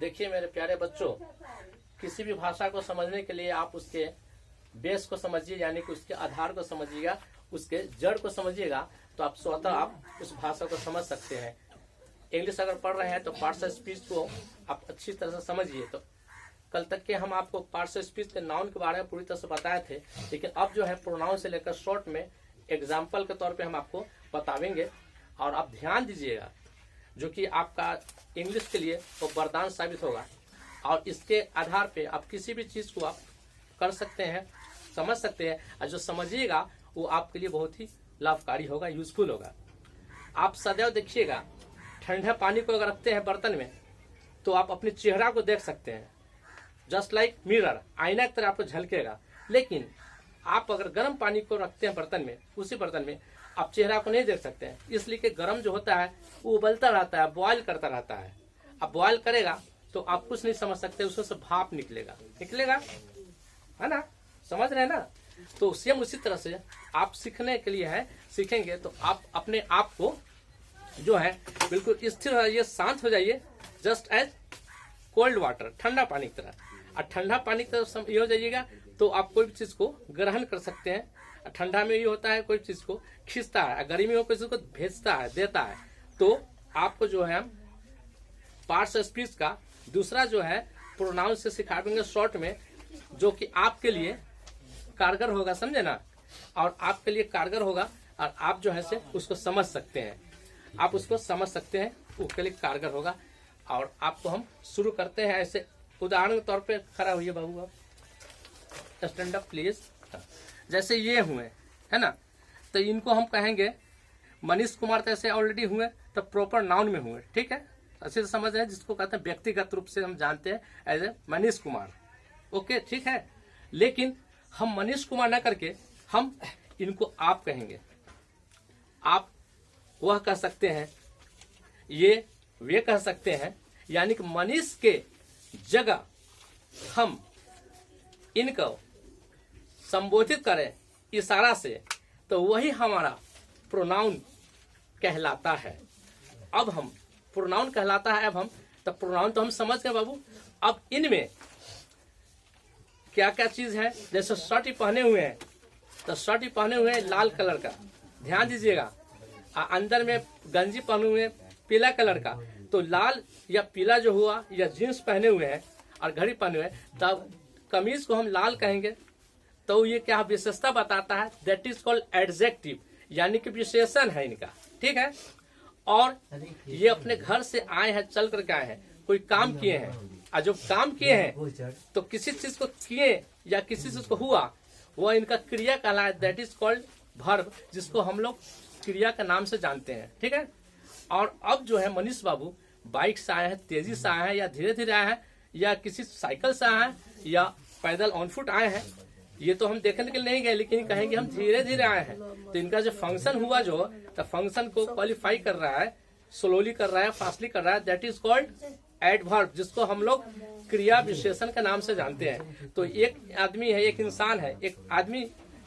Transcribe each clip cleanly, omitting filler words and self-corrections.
देखिए मेरे प्यारे बच्चों, किसी भी भाषा को समझने के लिए आप उसके बेस को समझिए, यानी कि उसके आधार को समझिएगा, उसके जड़ को समझिएगा, तो आप स्वतः आप उस भाषा को समझ सकते हैं। इंग्लिश अगर पढ़ रहे हैं तो पार्ट्स ऑफ स्पीच को आप अच्छी तरह से समझिए। तो कल तक के हम आपको पार्ट्स ऑफ स्पीच के नाउन के बारे में पूरी तरह से बताए थे, लेकिन अब जो है प्रोनाउन से लेकर शॉर्ट में एग्जाम्पल के तौर पे हम आपको बतावेंगे। और आप ध्यान दीजिएगा, जो कि आपका इंग्लिश के लिए वो वरदान साबित होगा, और इसके आधार पे आप किसी भी चीज को आप कर सकते हैं, समझ सकते हैं, और जो समझिएगा वो आपके लिए बहुत ही लाभकारी होगा, यूजफुल होगा। आप सदैव देखिएगा, ठंडे पानी को अगर रखते हैं बर्तन में तो आप अपने चेहरा को देख सकते हैं, जस्ट लाइक मिरर, आईना की तरह आपको झलकेगा। लेकिन आप अगर गर्म पानी को रखते हैं बर्तन में, उसी बर्तन में आप चेहरा को नहीं देख सकते हैं, इसलिए कि गर्म जो होता है वो उबलता रहता है, बॉयल करता रहता है। अब बॉयल करेगा तो आप कुछ नहीं समझ सकते, उसमें से भाप निकलेगा, है ना, समझ रहे हैं ना। तो सेम उसी तरह से आप सीखने के लिए है, सीखेंगे तो आप अपने आप को जो है बिल्कुल स्थिर हो जाइए, शांत हो जाइए, जस्ट एज कोल्ड वाटर, ठंडा पानी की तरह। और ठंडा पानी की तरफ ये हो जाइएगा तो आप कोई भी चीज को ग्रहण कर सकते हैं। ठंडा में ये होता है कोई चीज को खींचता है, गर्मी में कोई चीज को भेजता है, देता है। तो आपको जो है पार्ट्स ऑफ स्पीच का दूसरा जो है प्रोनाउन से सिखाएंगे शॉर्ट में, जो कि आपके लिए कारगर होगा, समझे ना, और आपके लिए कारगर होगा, और आप जो है से उसको समझ सकते हैं, आप उसको समझ सकते हैं, उसके लिए कारगर होगा। और आपको हम शुरू करते हैं ऐसे, उदाहरण के तौर पे खड़ा हुई बाबू, आप स्टैंड अप प्लीज। जैसे ये हुए, है ना, तो इनको हम कहेंगे मनीष कुमार, तो ऐसे ऑलरेडी हुए तो प्रॉपर नाउन में हुए, ठीक है, अच्छे से समझ रहे हैं, जिसको कहते हैं व्यक्तिगत रूप से हम जानते हैं as a Manish Kumar, okay, ठीक है। लेकिन हम मनीष कुमार ना करके हम इनको आप कहेंगे, आप वह कह सकते हैं, ये वे कह सकते हैं, यानी कि मनीष के जगह हम इनको संबोधित करें इशारा से, तो वही हमारा प्रोनाउन कहलाता है। अब हम प्रोनाउन कहलाता है, अब हम तो प्रोनाउन तो हम समझ गए बाबू। अब इनमें क्या क्या चीज है, जैसे शर्ट ही पहने हुए हैं, तो शर्ट ही पहने हुए हैं लाल कलर का, ध्यान दीजिएगा, अंदर में गंजी पहने हुए पीला कलर का, तो लाल या पीला जो हुआ, या जीन्स पहने हुए हैं और घड़ी पहने हुए हैं, तब कमीज को हम लाल कहेंगे। तो ये क्या विशेषता बताता है, दैट इज कॉल्ड एडजेक्टिव, यानी कि विशेषण है इनका, ठीक है। और ये अपने घर से आए हैं, चल करके आए हैं, कोई काम किए हैं, और जो काम किए हैं तो किसी चीज को किए या किसी चीज को हुआ, वह इनका क्रिया कहलाता है, दैट इज कॉल्ड वर्ब, जिसको हम लोग क्रिया का नाम से जानते हैं, ठीक है। और अब जो है मनीष बाबू बाइक से आए हैं, तेजी से आए हैं, या धीरे धीरे आए हैं, या किसी साइकिल से आए हैं, या पैदल ऑन फुट आए हैं, ये तो हम देखने के लिए नहीं गए, लेकिन कहेंगे हम धीरे धीरे आए हैं। तो इनका जो फंक्शन हुआ, जो तो फंक्शन को क्वालिफाई कर रहा है, स्लोली कर रहा है, फास्टली कर रहा है, दैट इज कॉल्ड एडवर्ब, जिसको हम लोग क्रिया विशेषण के नाम से जानते हैं। तो एक आदमी है, एक इंसान है, एक आदमी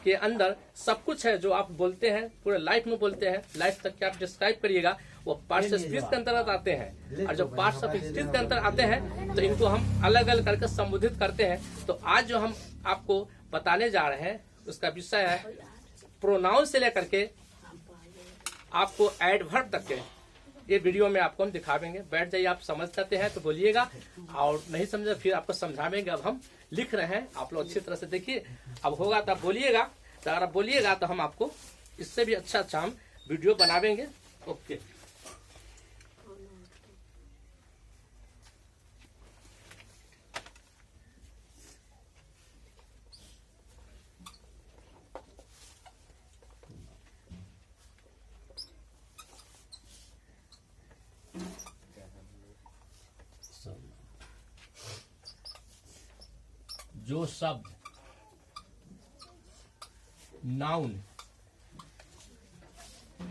के अंदर सब कुछ है जो आप बोलते हैं, पूरे लाइफ में बोलते हैं, लाइफ तक के आप डिस्क्राइब करिएगा, वो पार्ट्स ऑफ स्पीच के अंतर्गत आते हैं। और जो पार्ट्स ऑफ स्पीच के अंतर्गत आते हैं तो इनको हम अलग अलग करके संबोधित करते हैं। तो आज जो हम आपको बताने जा रहे हैं उसका विषय है प्रोनाउन से लेकर के आपको एडवर्ब तक के, ये वीडियो में आपको हम दिखावेंगे। बैठ जाइए, आप समझ सकते हैं तो बोलिएगा, और नहीं समझे फिर आपको समझावेंगे। अब हम लिख रहे हैं, आप लोग अच्छी तरह से देखिए, अब होगा तो आप बोलिएगा, तो अगर आप बोलिएगा तो हम आपको इससे भी अच्छा हम वीडियो बनावेंगे, ओके। जो शब्द नाउन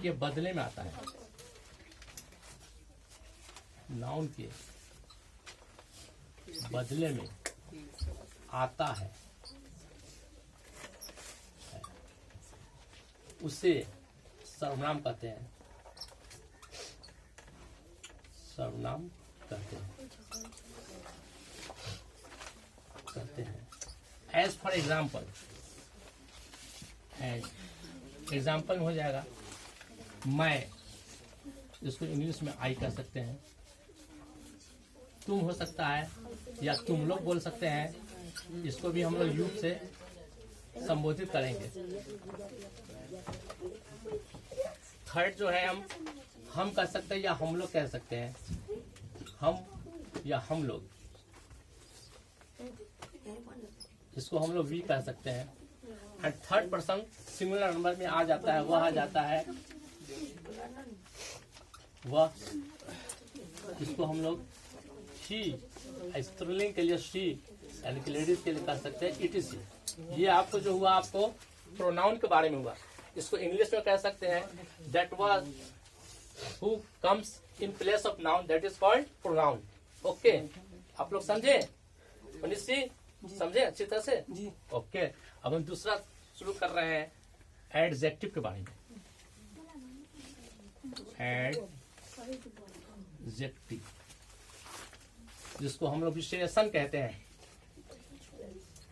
के बदले में आता है, नाउन के बदले में आता है, उसे सर्वनाम कहते हैं, सर्वनाम कहते हैं। एज फॉर एग्जाम्पल, एग्जाम्पल में हो जाएगा मैं, इसको इंग्लिश में आई कह सकते हैं। तुम हो सकता है या तुम लोग बोल सकते हैं, इसको भी हम लोग यू से संबोधित करेंगे। थर्ड जो है हम कह सकते हैं या हम लोग कह सकते हैं, हम या हम लोग, इसको हम लोग वी कह सकते हैं। And third person singular number में आ जाता है, वह आ जाता है वह, इसको हम लोग शी, स्त्रीलिंग के लिए शी, यानी कि लेडीज के लिए कह सकते हैं इट इज। ये आपको जो हुआ, आपको प्रोनाउन के बारे में हुआ। इसको इंग्लिश में कह सकते हैं that was who comes in place of noun, that is called pronoun. Okay, आप लोग समझे? मनीष जी समझे अच्छी तरह से? जी। ओके, अब हम दूसरा शुरू कर रहे हैं एडजेक्टिव के बारे में। एडजेक्टिव, जिसको हम लोग विशेषण कहते हैं।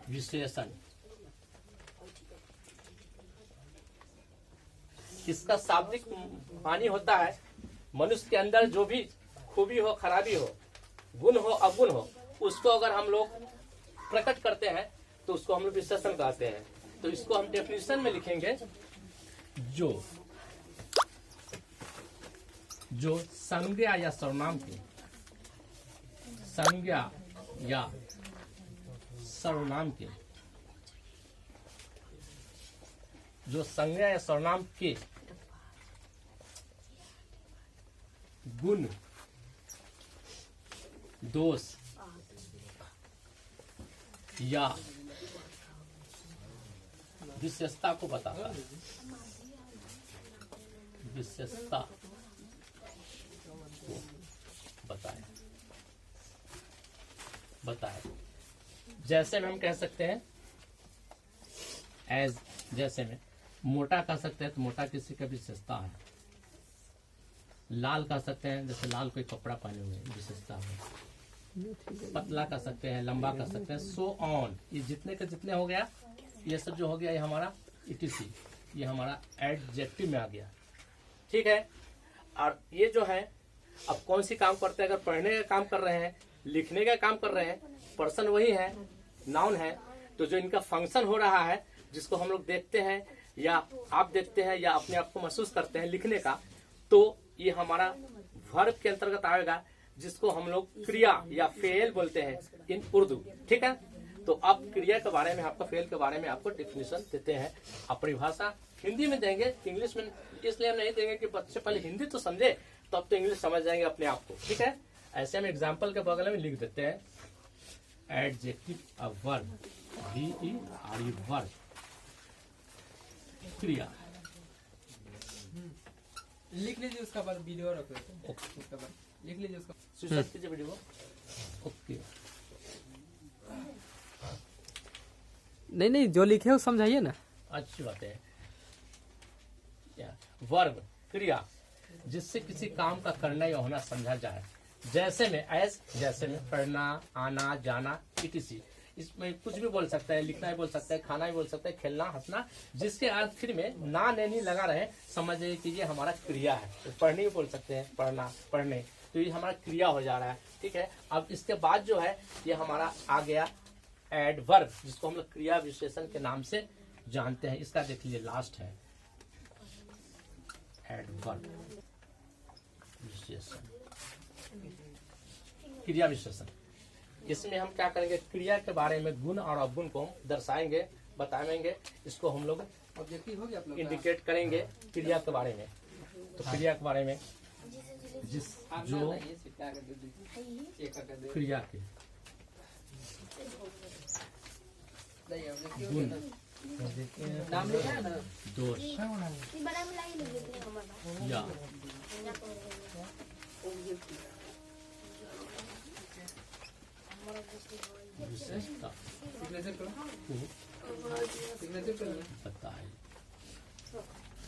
विशेषण, इसका शाब्दिक मानी होता है मनुष्य के अंदर जो भी खूबी हो, खराबी हो, गुण हो, अवगुण हो, उसको अगर हम लोग प्रकट करते हैं तो उसको हम लोग विशेषण कहते हैं। तो इसको हम डेफिनेशन में लिखेंगे, जो संज्ञा या सर्वनाम के, संज्ञा या सर्वनाम के, जो संज्ञा या सर्वनाम के गुण, दोष या विशेषता को बताता है। विशेषता को बताए। जैसे में हम कह सकते हैं एज, जैसे में मोटा कह सकते हैं तो मोटा किसी का विशेषता है। लाल कह सकते हैं, जैसे लाल कोई कपड़ा पहने हुए विशेषता है। पतला कह सकते हैं, लंबा कह सकते हैं, सो ऑन। ये जितने के जितने हो गया, ये सब जो हो गया, ये हमारा इटीसी, ये हमारा एडजेक्टिव में आ गया। ठीक है। और ये जो है अब कौन सी काम करते हैं? अगर पढ़ने का काम कर रहे हैं, लिखने का काम कर रहे हैं, पर्सन वही है, नाउन है, तो जो इनका फंक्शन हो रहा है, जिसको हम लोग देखते हैं या आप देखते हैं या अपने आप को महसूस करते हैं लिखने का, तो ये हमारा वर्ब के अंतर्गत आएगा, जिसको हम लोग क्रिया या फेल बोलते हैं इन उर्दू। ठीक है। तो अब क्रिया के बारे में, आपका फेल के बारे में आपको डेफिनेशन देते हैं। आप परिभाषा हिंदी में देंगे, इंग्लिश में इसलिए हम नहीं देंगे कि बच्चे पहले हिंदी तो समझे, तो अब तो इंग्लिश समझ जाएंगे अपने आप को। ठीक है। ऐसे हम एग्जाम्पल के बगल में लिख देते हैं adjective a verb, VERB, verb, क्रिया। लिख लीजिए, उसका बाद वीडियो रख देते हैं। उसका बाद लिख लीजिए, उसका स्विच कीजिए वीडियो। ओके, नहीं जो लिखे हो समझाइए ना। अच्छी बात है। वर्ब, क्रिया, जिससे किसी काम का करना या होना समझा जाए। जैसे में एज, जैसे में पढ़ना, आना, जाना, इटीसी। इसमें कुछ भी बोल सकता है, लिखना भी बोल सकता है, खाना भी बोल सकता है, खेलना, हंसना, जिसके आखिर में ना नैनी लगा रहे, समझ जाइए कि ये हमारा क्रिया है। तो पढ़ने भी बोल सकते हैं, पढ़ना, पढ़ने, तो ये हमारा क्रिया हो जा रहा है। ठीक है। अब इसके बाद जो है ये हमारा आ गया एडवर्ब, जिसको हम लोग क्रिया विशेषण के नाम से जानते हैं। इसका देख लीजिए, लास्ट है एडवर्ब, विशेषण, क्रिया विशेषण। इसमें हम क्या करेंगे? क्रिया के बारे में गुण और अवगुण को हम दर्शाएंगे, बताएंगे। इसको हम लोग ऑब्जेक्टिव हो गया आप लोग का? इंडिकेट करेंगे क्रिया के बारे में। तो क्रिया के बारे में जिस जो क्रिया के गुण, नाम लिखा है ना? दोष या विशेषता सिग्नेचर करो, को सिग्नेचर करो। बताए।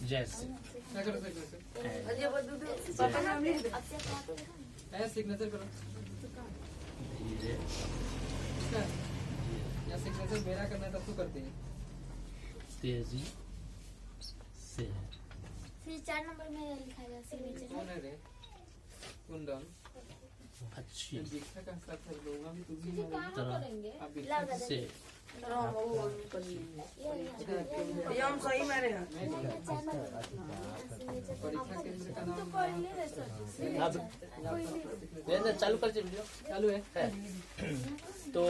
जैसे क्या करो सिग्नेचर? एज, सिग्नेचर करो। धीरे इसका या सिग्नेचर मेरा करना है तब तो करते हैं। तेजी से। फिर 4 नंबर में लिखाएगा सिग्नेचर। कौन है रे? कुंदन। अच्छी दीक्षा का हस्ताक्षर लूंगा भी, तू भी फिर ना। कहाँ करेंगे? आप दीक्षा से ये हम सही में रहे हैं। परीक्षा केंद्र का नाम अब चालू कर दीजिए वीडियो। चालू है। तो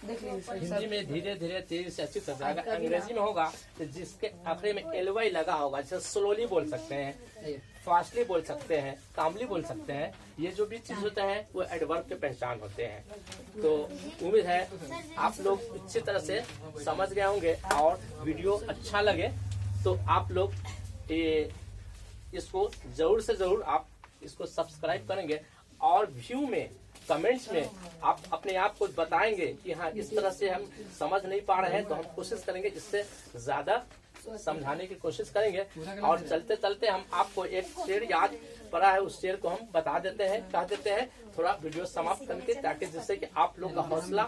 हिंदी में धीरे धीरे तेजी से अच्छी तरह अगर अंग्रेजी में होगा तो जिसके आखिरी में एलवाई लगा होगा, जैसे स्लोली बोल सकते हैं, फास्टली बोल सकते हैं, कामली बोल सकते हैं। ये जो भी चीज होता है वो एडवर्ब के पहचान होते हैं। तो उम्मीद है आप लोग अच्छी तरह से समझ गए होंगे और वीडियो अच्छा लगे तो आप लोग इसको जरूर से जरूर आप इसको सब्सक्राइब करेंगे और व्यू में कमेंट्स में आप अपने आप को बताएंगे कि हाँ इस तरह से हम समझ नहीं पा रहे हैं, तो हम कोशिश करेंगे इससे ज्यादा समझाने की कोशिश करेंगे। और चलते चलते हम आपको एक शेर याद पड़ा है, उस शेर को हम बता देते हैं, कह देते हैं थोड़ा वीडियो समाप्त करके, ताकि जिससे कि आप लोग का हौसला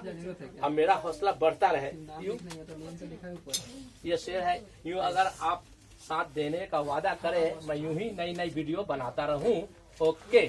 और मेरा हौसला बढ़ता रहे। यूं नहीं तो मेन से लिखा है ऊपर। ये शेर है, यूं अगर आप साथ देने का वादा करें, मैं यूं ही नई नई वीडियो बनाता रहूं। ओके।